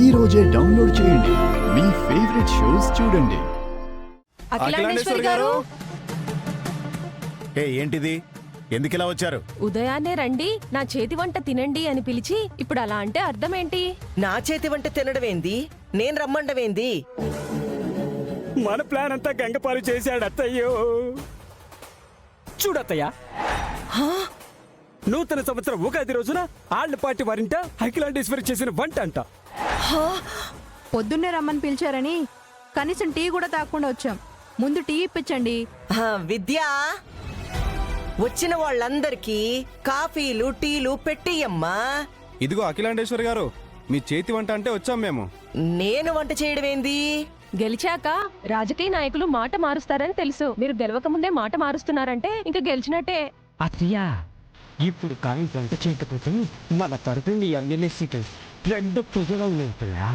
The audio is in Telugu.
ఈ రోజే డౌన్లోడ్ చేయండి. మీ ఫేవరెట్ షోస్ చూడండి. అఖిలాండేశ్వరి గారు, ఏంటిది? ఎందుకు ఇలా వచ్చారు? ఉదయాన్నే రండి నా చేతి వంట తినండి అని పిలిచి ఇప్పుడు అలా అంటే అర్థం ఏంటి? నా చేతి వంట తినడమేంది, నేను రమ్మండమేంది? మన ప్లాన్ అంతా గంగపాలు చేశాడు అత్తయ్యో. చూడత్తయ్యా, నూతన సంవత్సరం ఉగాది రోజున ఆళ్లపాటి వారింట అఖిలాండేశ్వరి చేసిన వంట అంట. పొద్దున్నే రమ్మని పిలిచారని కనీసం టీ కూడా తాగకుండా వచ్చాం. ముందు టీ ఇప్పించండి. విద్యా, వచ్చిన వాళ్ళందరికీ కాఫీలు టీలు పెట్టియమ్మా. ఇదిగో అఖిలాండేశ్వరి గారు, మీ చేతి వంట అంటే వచ్చాం మేము. నేను వంట చేయడమేంది? గెలిచాక రాజకీయ నాయకులు మాట మారుస్తారని తెలుసు. మీరు గెలవక ముందే మాట మారుస్తున్నారంటే ఇంకా గెలిచినట్టే. అత్తయ్యా, ఇప్పుడు కానీ వంట చేయకపోతే మన తరపున ఎమ్మెల్యే సీట్లు పెద్ద ప్రజలు ఉంటాయా?